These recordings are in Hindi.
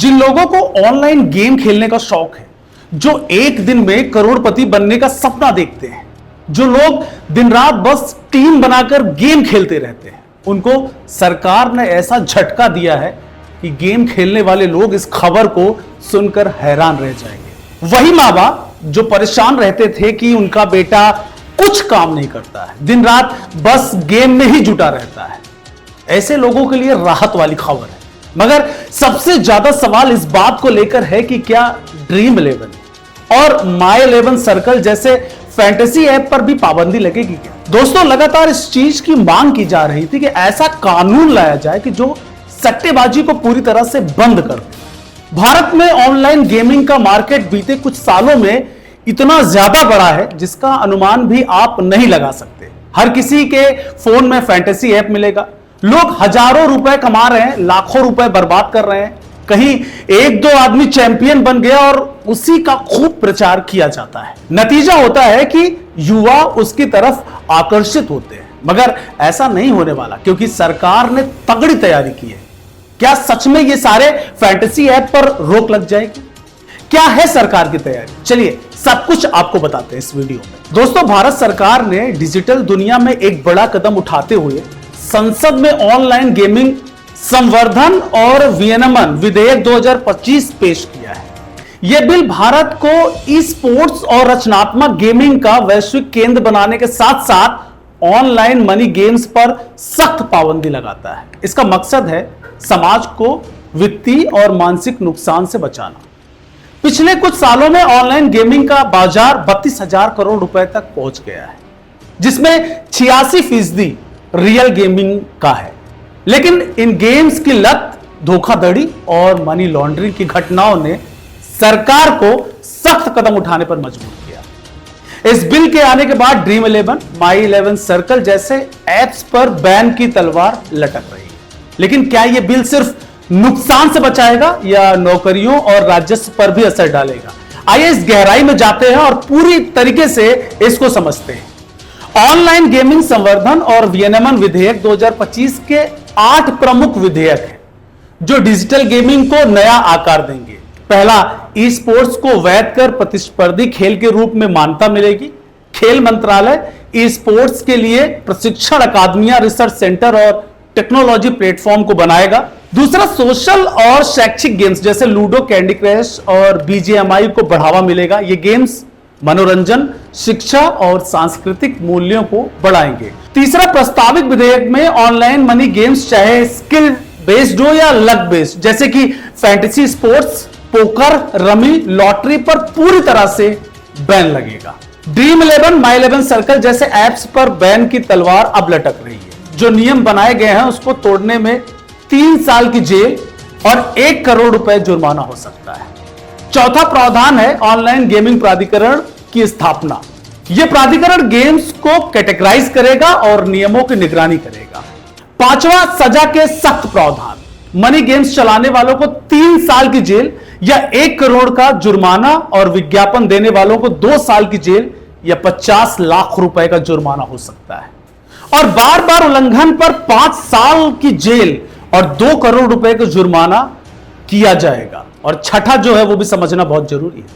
जिन लोगों को ऑनलाइन गेम खेलने का शौक है, जो एक दिन में करोड़पति बनने का सपना देखते हैं, जो लोग दिन रात बस टीम बनाकर गेम खेलते रहते हैं, उनको सरकार ने ऐसा झटका दिया है कि गेम खेलने वाले लोग इस खबर को सुनकर हैरान रह जाएंगे। वही माँ बाप जो परेशान रहते थे कि उनका बेटा कुछ काम नहीं करता है, दिन रात बस गेम में ही जुटा रहता है, ऐसे लोगों के लिए राहत वाली खबर है। मगर सबसे ज्यादा सवाल इस बात को लेकर है कि क्या ड्रीम 11 और माई 11 सर्कल जैसे फैंटेसी ऐप पर भी पाबंदी लगेगी क्या? दोस्तों, लगातार इस चीज की मांग की जा रही थी कि ऐसा कानून लाया जाए कि जो सट्टेबाजी को पूरी तरह से बंद कर दे। भारत में ऑनलाइन गेमिंग का मार्केट बीते कुछ सालों में इतना ज्यादा बढ़ा है जिसका अनुमान भी आप नहीं लगा सकते। हर किसी के फोन में फैंटेसी ऐप मिलेगा, लोग हजारों रुपए कमा रहे हैं, लाखों रुपए बर्बाद कर रहे हैं, कहीं एक दो आदमी चैंपियन बन गया और उसी का खूब प्रचार किया जाता है। नतीजा होता है कि युवा उसकी तरफ आकर्षित होते हैं। मगर ऐसा नहीं होने वाला, क्योंकि सरकार ने तगड़ी तैयारी की है। क्या सच में ये सारे फैंटेसी ऐप पर रोक लग जाएगी? क्या है सरकार की तैयारी? चलिए सब कुछ आपको बताते हैं इस वीडियो में। दोस्तों, भारत सरकार ने डिजिटल दुनिया में एक बड़ा कदम उठाते हुए संसद में ऑनलाइन गेमिंग संवर्धन और विनियमन विधेयक 2025 पेश किया है। यह बिल भारत को ई स्पोर्ट्स और रचनात्मक गेमिंग का वैश्विक केंद्र बनाने के साथ साथ ऑनलाइन मनी गेम्स पर सख्त पाबंदी लगाता है। इसका मकसद है समाज को वित्तीय और मानसिक नुकसान से बचाना। पिछले कुछ सालों में ऑनलाइन गेमिंग का बाजार 32,000 करोड़ रुपए तक पहुंच गया है, जिसमें 86% रियल गेमिंग का है। लेकिन इन गेम्स की लत, धोखाधड़ी और मनी लॉन्ड्रिंग की घटनाओं ने सरकार को सख्त कदम उठाने पर मजबूर किया। इस बिल के आने के बाद ड्रीम 11, माई 11 सर्कल जैसे ऐप्स पर बैन की तलवार लटक रही है। लेकिन क्या यह बिल सिर्फ नुकसान से बचाएगा या नौकरियों और राजस्व पर भी असर डालेगा? आइए इस गहराई में जाते हैं और पूरी तरीके से इसको समझते हैं। ऑनलाइन गेमिंग संवर्धन और विनियमन विधेयक 2025 के 8 प्रमुख विधेयक हैं जो डिजिटल गेमिंग को नया आकार देंगे। पहला, ई स्पोर्ट्स को वैध कर प्रतिस्पर्धी खेल के रूप में मान्यता मिलेगी। खेल मंत्रालय ई स्पोर्ट्स के लिए प्रशिक्षण अकादमियां, रिसर्च सेंटर और टेक्नोलॉजी प्लेटफॉर्म को बनाएगा। दूसरा, सोशल और शैक्षिक गेम्स जैसे लूडो, कैंडी क्रश और बीजीएमआई को बढ़ावा मिलेगा। ये गेम्स मनोरंजन, शिक्षा और सांस्कृतिक मूल्यों को बढ़ाएंगे। तीसरा, प्रस्तावित विधेयक में ऑनलाइन मनी गेम्स चाहे स्किल बेस्ड हो या लक बेस्ड, जैसे कि fantasy sports, poker, rummy, lottery पर पूरी तरह से बैन लगेगा। ड्रीम 11, माई 11 सर्कल जैसे ऐप्स पर बैन की तलवार अब लटक रही है। जो नियम बनाए गए हैं उसको तोड़ने में 3 साल की जेल और 1 करोड़ रुपए जुर्माना हो सकता है। चौथा प्रावधान है ऑनलाइन गेमिंग प्राधिकरण की स्थापना। यह प्राधिकरण गेम्स को कैटेगराइज करेगा और नियमों की निगरानी करेगा। पांचवा, सजा के सख्त प्रावधान। मनी गेम्स चलाने वालों को 3 साल की जेल या 1 करोड़ का जुर्माना और विज्ञापन देने वालों को 2 साल की जेल या 50 लाख रुपए का जुर्माना हो सकता है। और बार बार उल्लंघन पर 5 साल की जेल और 2 करोड़ रुपए का जुर्माना किया जाएगा। और छठा जो है वो भी समझना बहुत जरूरी है,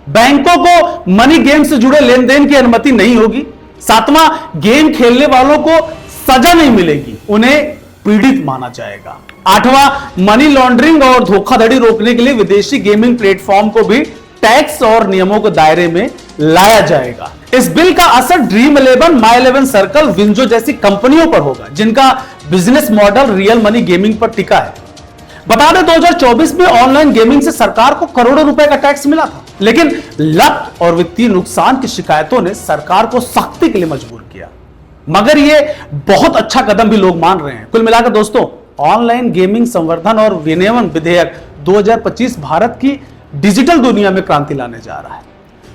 बैंकों को मनी गेम से जुड़े लेन देन की अनुमति नहीं होगी। सातवां, गेम खेलने वालों को सजा नहीं मिलेगी, उन्हें पीड़ित माना जाएगा। आठवां, मनी लॉन्ड्रिंग और धोखाधड़ी रोकने के लिए विदेशी गेमिंग प्लेटफॉर्म को भी टैक्स और नियमों के दायरे में लाया जाएगा। इस बिल का असर ड्रीम 11, माई 11 सर्कल, विंजो जैसी कंपनियों पर होगा जिनका business model real money gaming पर टिका है। बता दें, 2024 में ऑनलाइन गेमिंग से सरकार को करोड़ों रुपए का टैक्स मिला था, लेकिन लत और वित्तीय नुकसान की शिकायतों ने सरकार को सख्ती के लिए मजबूर किया। मगर यह बहुत अच्छा कदम भी लोग मान रहे हैं। कुल मिलाकर दोस्तों, ऑनलाइन गेमिंग संवर्धन और विनियमन विधेयक 2025 भारत की डिजिटल दुनिया में क्रांति लाने जा रहा है।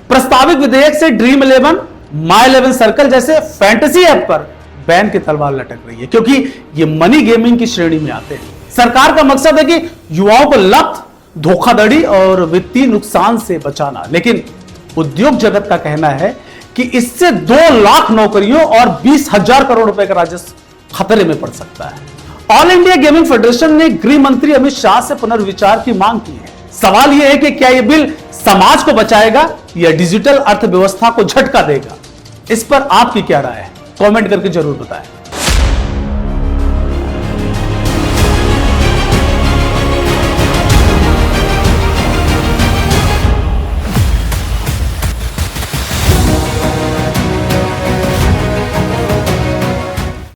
प्रस्तावित विधेयक से ड्रीम 11, माई 11 सर्कल जैसे फैंटेसी ऐप पर बैन की तलवार लटक रही है, क्योंकि ये मनी गेमिंग की श्रेणी में आते हैं। सरकार का मकसद है कि युवाओं को लत, धोखाधड़ी और वित्तीय नुकसान से बचाना। लेकिन उद्योग जगत का कहना है कि इससे 2 लाख नौकरियों और 20,000 करोड़ रुपए का राजस्व खतरे में पड़ सकता है। ऑल इंडिया गेमिंग फेडरेशन ने गृह मंत्री अमित शाह से पुनर्विचार की मांग की है। सवाल यह है कि क्या यह बिल समाज को बचाएगा या डिजिटल अर्थव्यवस्था को झटका देगा। इस पर आपकी क्या राय है, कमेंट करके जरूर बताएं।